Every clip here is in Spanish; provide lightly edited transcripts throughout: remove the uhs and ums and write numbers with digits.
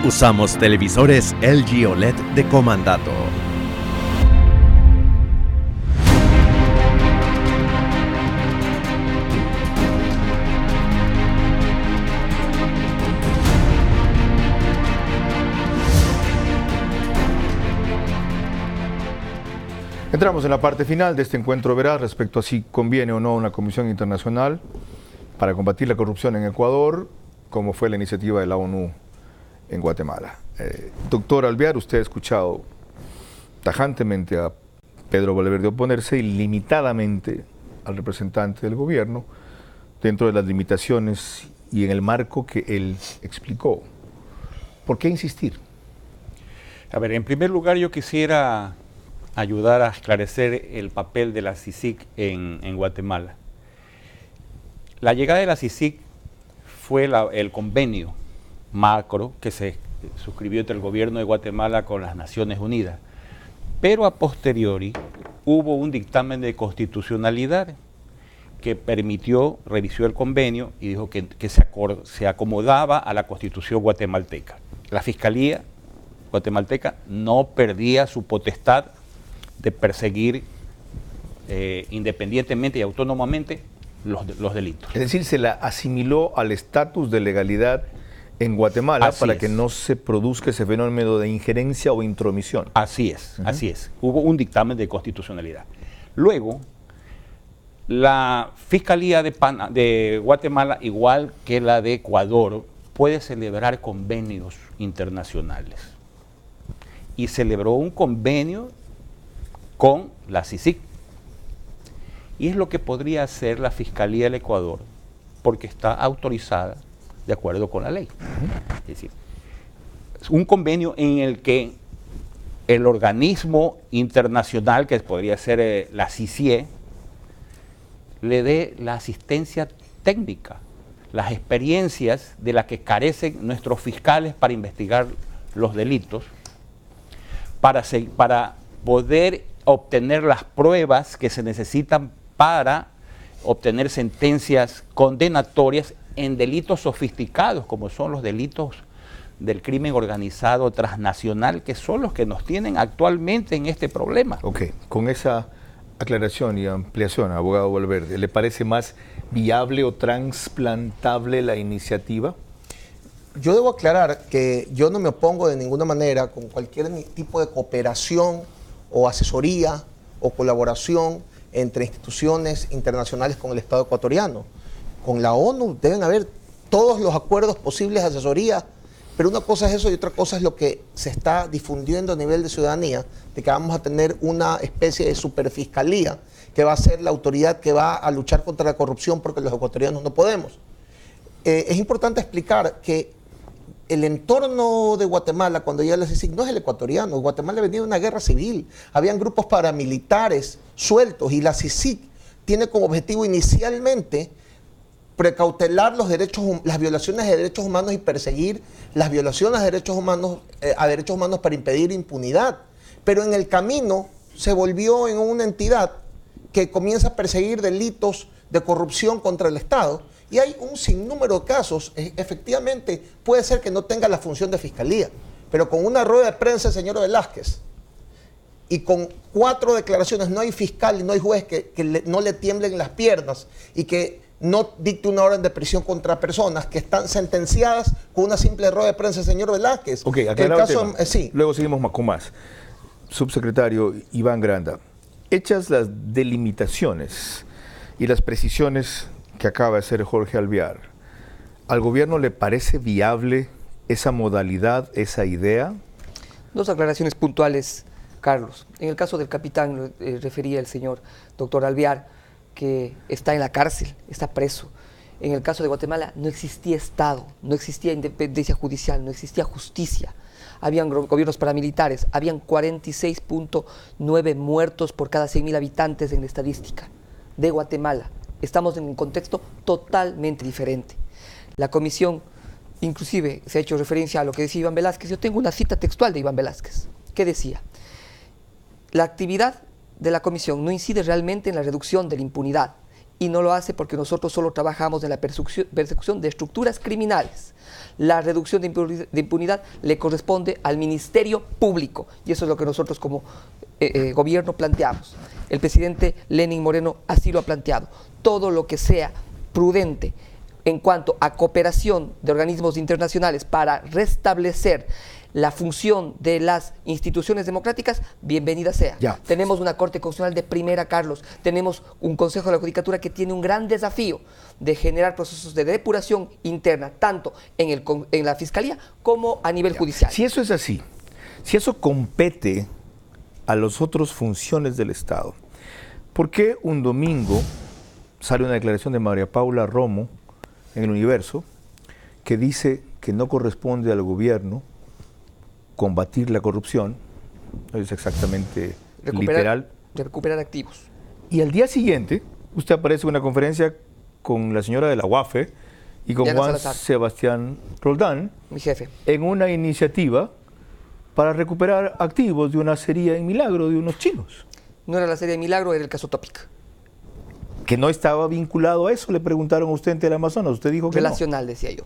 Usamos televisores LG OLED de comandato. Entramos en la parte final de este encuentro veraz respecto a si conviene o no una comisión internacional para combatir la corrupción en Ecuador, como fue la iniciativa de la ONU en Guatemala. Doctor Alvear, usted ha escuchado tajantemente a Pedro Valverde oponerse ilimitadamente al representante del gobierno dentro de las limitaciones y en el marco que él explicó. ¿Por qué insistir? A ver, en primer lugar yo quisiera ayudar a esclarecer el papel de la CICIG en Guatemala. La llegada de la CICIG fue el convenio macro que se suscribió entre el gobierno de Guatemala con las Naciones Unidas, pero a posteriori hubo un dictamen de constitucionalidad que revisó el convenio y dijo que se acomodaba a la Constitución guatemalteca. La Fiscalía guatemalteca no perdía su potestad de perseguir independientemente y autónomamente los delitos. Es decir, se la asimiló al estatus de legalidad en Guatemala para que no se produzca ese fenómeno de injerencia o intromisión. Así es, así es. Hubo un dictamen de constitucionalidad. Luego, la Fiscalía de Guatemala, igual que la de Ecuador, puede celebrar convenios internacionales. Y celebró un convenio con la CICIG. Y es lo que podría hacer la Fiscalía del Ecuador, porque está autorizada de acuerdo con la ley. Es decir, es un convenio en el que el organismo internacional, que podría ser la CICIE, le dé la asistencia técnica, las experiencias de las que carecen nuestros fiscales para investigar los delitos, para poder obtener las pruebas que se necesitan para obtener sentencias condenatorias en delitos sofisticados, como son los delitos del crimen organizado transnacional, que son los que nos tienen actualmente en este problema. Ok, con esa aclaración y ampliación, abogado Valverde, ¿le parece más viable o trasplantable la iniciativa? Yo debo aclarar que yo no me opongo de ninguna manera con cualquier tipo de cooperación o asesoría o colaboración entre instituciones internacionales con el Estado ecuatoriano. Con la ONU deben haber todos los acuerdos posibles de asesoría, pero una cosa es eso y otra cosa es lo que se está difundiendo a nivel de ciudadanía, de que vamos a tener una especie de superfiscalía que va a ser la autoridad que va a luchar contra la corrupción porque los ecuatorianos no podemos. Es importante explicar que el entorno de Guatemala, cuando llega la CICIG, no es el ecuatoriano. Guatemala venía de una guerra civil, habían grupos paramilitares sueltos y la CICIG tiene como objetivo inicialmente precautelar las violaciones de derechos humanos y perseguir las violaciones de derechos humanos, a derechos humanos para impedir impunidad. Pero en el camino se volvió en una entidad que comienza a perseguir delitos de corrupción contra el Estado. Y hay un sinnúmero de casos, efectivamente puede ser que no tenga la función de fiscalía, pero con una rueda de prensa, señor Velázquez, y con 4 declaraciones, no hay fiscal y no hay juez que no le tiemblen las piernas y que no dicte una orden de prisión contra personas que están sentenciadas con una simple rueda de prensa, señor Velázquez. Ok, aclarado el tema. Sí. Luego seguimos con más. Subsecretario Iván Granda, hechas las delimitaciones y las precisiones que acaba de hacer Jorge Alvear, ¿al gobierno le parece viable esa modalidad, esa idea? 2 aclaraciones puntuales, Carlos. En el caso del capitán, refería el señor doctor Alvear, que está en la cárcel, está preso. En el caso de Guatemala no existía Estado, no existía independencia judicial, no existía justicia. Habían gobiernos paramilitares, habían 46.9 muertos por cada 100.000 habitantes en la estadística de Guatemala. Estamos en un contexto totalmente diferente. La comisión, inclusive, se ha hecho referencia a lo que decía Iván Velázquez. Yo tengo una cita textual de Iván Velázquez, que decía: la actividad de la comisión no incide realmente en la reducción de la impunidad y no lo hace porque nosotros solo trabajamos en la persecución de estructuras criminales. La reducción de impunidad le corresponde al Ministerio Público y eso es lo que nosotros como gobierno planteamos. El presidente Lenín Moreno así lo ha planteado. Todo lo que sea prudente en cuanto a cooperación de organismos internacionales para restablecer la función de las instituciones democráticas, bienvenida sea. Ya. Tenemos una Corte Constitucional de primera, Carlos. Tenemos un Consejo de la Judicatura que tiene un gran desafío de generar procesos de depuración interna, tanto en la Fiscalía como a nivel judicial. Si eso es así, si eso compete a las otras funciones del Estado, ¿por qué un domingo sale una declaración de María Paula Romo en El Universo que dice que no corresponde al gobierno combatir la corrupción? No es exactamente literal. Recuperar activos. Y al día siguiente, usted aparece en una conferencia con la señora de la UAFE y con Diana Juan Salazar. Sebastián Roldán Mi jefe. en una iniciativa para recuperar activos de una acería en Milagro de unos chinos. No era la serie de Milagro, era el caso Topic. Que no estaba vinculado a eso, le preguntaron a usted en Teleamazonas, usted dijo que Relacional, decía yo.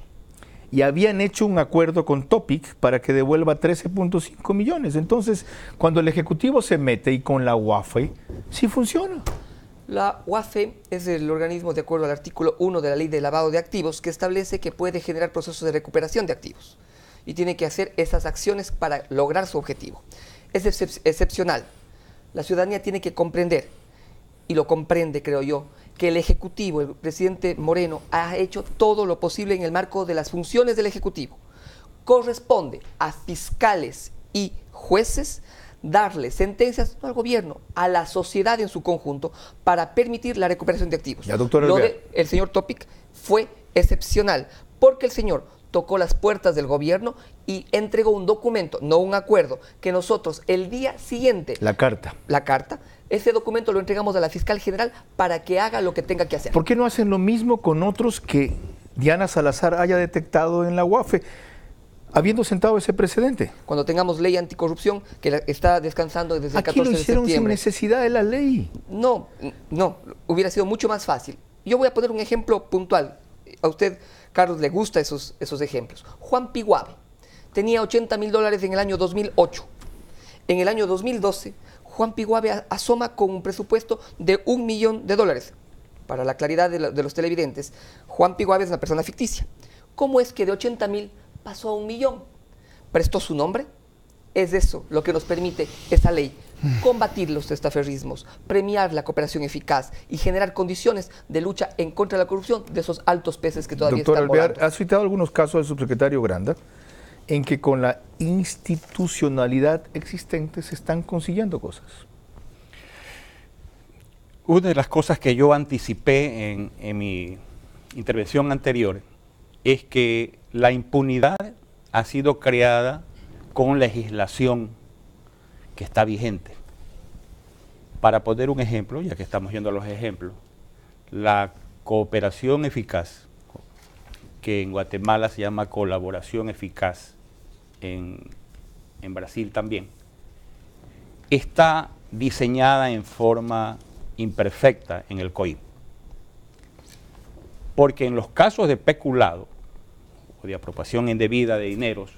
y habían hecho un acuerdo con Topic para que devuelva 13.5 millones. Entonces, cuando el Ejecutivo se mete y con la UAFE, sí funciona. La UAFE es el organismo, de acuerdo al artículo 1 de la Ley de Lavado de Activos, que establece que puede generar procesos de recuperación de activos y tiene que hacer esas acciones para lograr su objetivo. Es excepcional. La ciudadanía tiene que comprender, y lo comprende, creo yo, que el Ejecutivo, el presidente Moreno, ha hecho todo lo posible en el marco de las funciones del Ejecutivo. Corresponde a fiscales y jueces darle sentencias, no al gobierno, a la sociedad en su conjunto, para permitir la recuperación de activos. Ya, doctor Lo Alvear. del señor Topic fue excepcional, porque el señor tocó las puertas del gobierno y entregó un documento, no un acuerdo, que nosotros el día siguiente, La carta. ese documento lo entregamos a la fiscal general para que haga lo que tenga que hacer. ¿Por qué no hacen lo mismo con otros que Diana Salazar haya detectado en la UAFE, habiendo sentado ese precedente? Cuando tengamos ley anticorrupción, que está descansando desde el Aquí 14 lo de hicieron sin septiembre. necesidad de la ley. No, hubiera sido mucho más fácil. Yo voy a poner un ejemplo puntual. A usted, Carlos, le gustan esos ejemplos. Juan Piguave tenía $80,000 en el año 2008. En el año 2012, Juan Piguave asoma con un presupuesto de $1 millón. Para la claridad de los televidentes, Juan Piguave es una persona ficticia. ¿Cómo es que de 80,000 pasó a 1 millón? ¿Prestó su nombre? Es eso lo que nos permite esta ley: combatir los testaferrismos, premiar la cooperación eficaz y generar condiciones de lucha en contra de la corrupción de esos altos peces que todavía Doctor están Alvear, volando. ha citado algunos casos del subsecretario Granda en que con la institucionalidad existente se están consiguiendo cosas. Una de las cosas que yo anticipé en mi intervención anterior es que la impunidad ha sido creada con legislación que está vigente. Para poner un ejemplo, ya que estamos yendo a los ejemplos, la cooperación eficaz, que en Guatemala se llama colaboración eficaz, en Brasil también, está diseñada en forma imperfecta en el COIP. Porque en los casos de peculado o de apropiación indebida de dineros,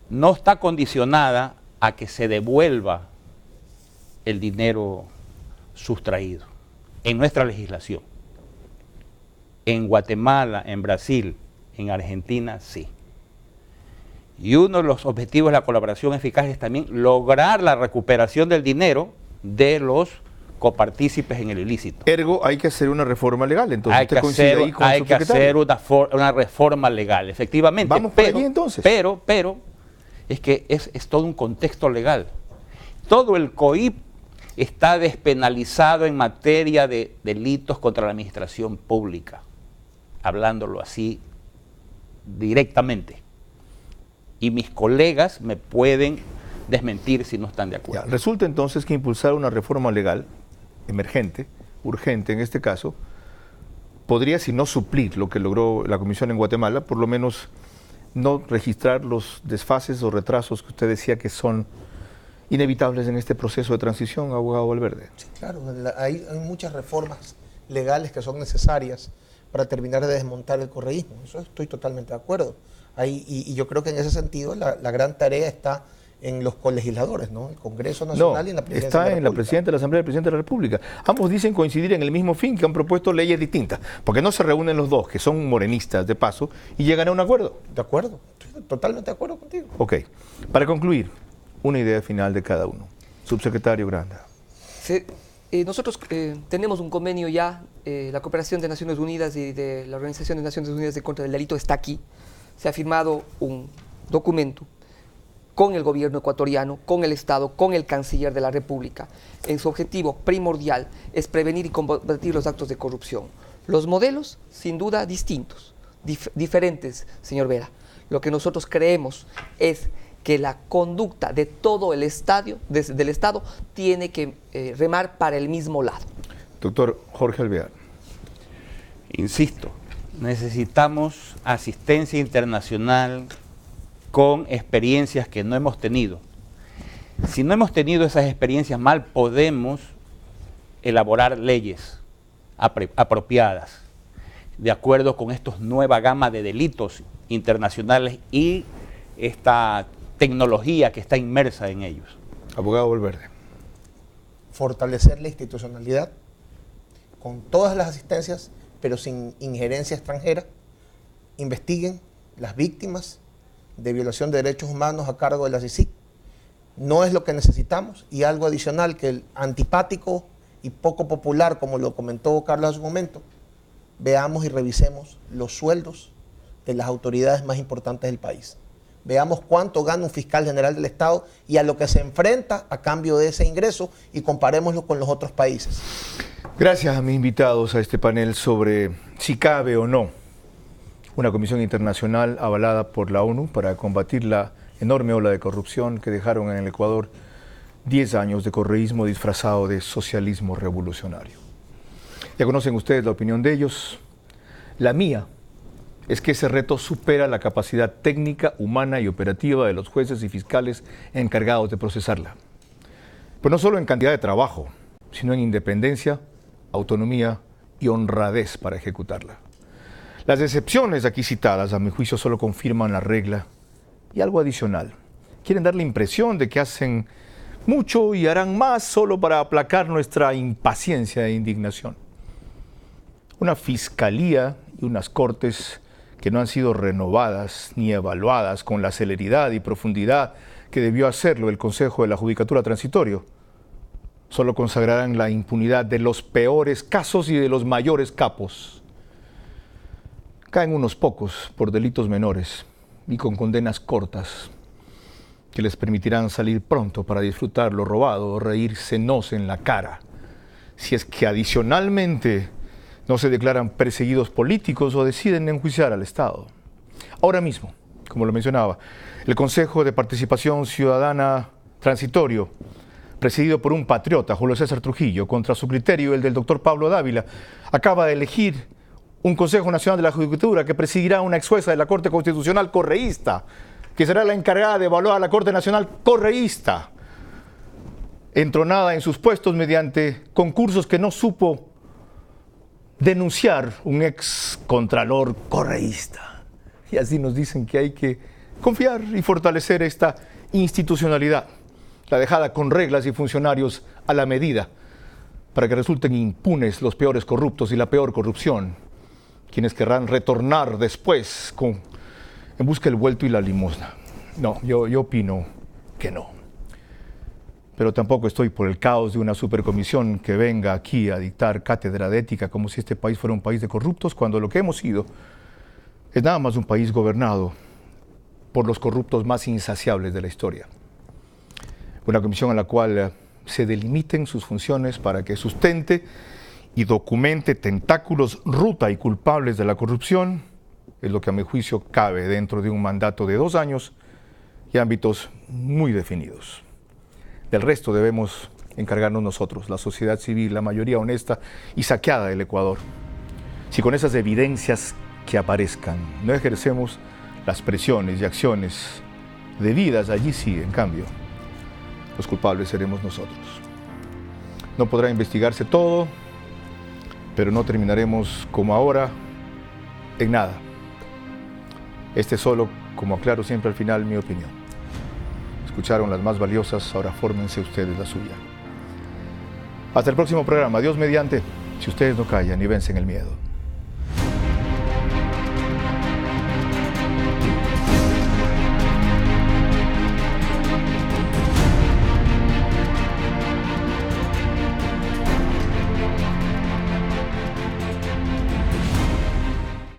no está condicionada a que se devuelva el dinero sustraído en nuestra legislación. En Guatemala, en Brasil, en Argentina, sí. Y uno de los objetivos de la colaboración eficaz es también lograr la recuperación del dinero de los copartícipes en el ilícito. Ergo, hay que hacer una reforma legal. Entonces, Hay usted que coincide hacer, ahí con el hay que hacer subsecretario. una reforma legal, efectivamente. Vamos por allí, entonces. Pero, es que es todo un contexto legal. Todo el COIP está despenalizado en materia de delitos contra la administración pública, hablándolo así directamente. Y mis colegas me pueden desmentir si no están de acuerdo. Ya, resulta entonces que impulsar una reforma legal emergente, urgente en este caso, podría, si no suplir lo que logró la Comisión en Guatemala, por lo menos no registrar los desfases o retrasos que usted decía que son inevitables en este proceso de transición, abogado Valverde. Sí, claro, hay muchas reformas legales que son necesarias para terminar de desmontar el correísmo. Eso estoy totalmente de acuerdo. Y yo creo que en ese sentido la gran tarea está en los colegisladores, ¿no? El Congreso Nacional y en la Presidencia está de la en la República. Presidenta de la Asamblea y el Presidente de la República. Ambos dicen coincidir en el mismo fin, que han propuesto leyes distintas, porque no se reúnen los dos, que son morenistas de paso, y llegan a un acuerdo. De acuerdo, estoy totalmente de acuerdo contigo. Ok, para concluir, una idea final de cada uno. Subsecretario Granda. Nosotros tenemos un convenio ya, la cooperación de Naciones Unidas y de la Organización de Naciones Unidas de contra del Delito está aquí. Se ha firmado un documento con el gobierno ecuatoriano, con el Estado, con el canciller de la República. En su objetivo primordial es prevenir y combatir los actos de corrupción. Los modelos, sin duda, distintos, diferentes, señor Vera. Lo que nosotros creemos es que la conducta de todo el del Estado tiene que remar para el mismo lado. Doctor Jorge Alvear. Insisto, necesitamos asistencia internacional con experiencias que no hemos tenido. Si no hemos tenido esas experiencias, mal podemos elaborar leyes apropiadas de acuerdo con esta nueva gama de delitos internacionales y esta tecnología que está inmersa en ellos. Abogado Valverde. Fortalecer la institucionalidad con todas las asistencias, pero sin injerencia extranjera. Investiguen las víctimas de violación de derechos humanos a cargo de la CICIG. No es lo que necesitamos. Y algo adicional, que el antipático y poco popular, como lo comentó Carlos hace un momento, veamos y revisemos los sueldos de las autoridades más importantes del país. Veamos cuánto gana un fiscal general del Estado y a lo que se enfrenta a cambio de ese ingreso, y comparémoslo con los otros países. Gracias a mis invitados a este panel sobre si cabe o no una comisión internacional avalada por la ONU para combatir la enorme ola de corrupción que dejaron en el Ecuador 10 años de correísmo disfrazado de socialismo revolucionario. Ya conocen ustedes la opinión de ellos. La mía es que ese reto supera la capacidad técnica, humana y operativa de los jueces y fiscales encargados de procesarla. Pero no solo en cantidad de trabajo, sino en independencia, autonomía y honradez para ejecutarla. Las excepciones aquí citadas, a mi juicio, solo confirman la regla y algo adicional. Quieren dar la impresión de que hacen mucho y harán más solo para aplacar nuestra impaciencia e indignación. Una fiscalía y unas cortes que no han sido renovadas ni evaluadas con la celeridad y profundidad que debió hacerlo el Consejo de la Judicatura Transitorio, solo consagrarán la impunidad de los peores casos y de los mayores capos. Caen unos pocos por delitos menores y con condenas cortas que les permitirán salir pronto para disfrutar lo robado o reírsenos en la cara, si es que adicionalmente no se declaran perseguidos políticos o deciden enjuiciar al Estado. Ahora mismo, como lo mencionaba, el Consejo de Participación Ciudadana Transitorio, presidido por un patriota, Julio César Trujillo, contra su criterio y el del doctor Pablo Dávila, acaba de elegir un Consejo Nacional de la Judicatura que presidirá una ex jueza de la Corte Constitucional correísta, que será la encargada de evaluar a la Corte Nacional correísta, entronada en sus puestos mediante concursos que no supo denunciar un ex contralor correísta. Y así nos dicen que hay que confiar y fortalecer esta institucionalidad, la dejada con reglas y funcionarios a la medida, para que resulten impunes los peores corruptos y la peor corrupción, quienes querrán retornar después en busca del vuelto y la limosna. No, yo opino que no. Pero tampoco estoy por el caos de una supercomisión que venga aquí a dictar cátedra de ética como si este país fuera un país de corruptos, cuando lo que hemos sido es nada más un país gobernado por los corruptos más insaciables de la historia. Una comisión a la cual se delimiten sus funciones para que sustente y documente tentáculos, ruta y culpables de la corrupción, es lo que a mi juicio cabe dentro de un mandato de 2 años y ámbitos muy definidos. Del resto debemos encargarnos nosotros, la sociedad civil, la mayoría honesta y saqueada del Ecuador. Si con esas evidencias que aparezcan no ejercemos las presiones y acciones debidas, allí sí, en cambio, los culpables seremos nosotros. No podrá investigarse todo, pero no terminaremos como ahora en nada. Este es solo, como aclaro siempre al final, mi opinión. Escucharon las más valiosas, ahora fórmense ustedes la suya. Hasta el próximo programa, Dios mediante, si ustedes no callan y vencen el miedo.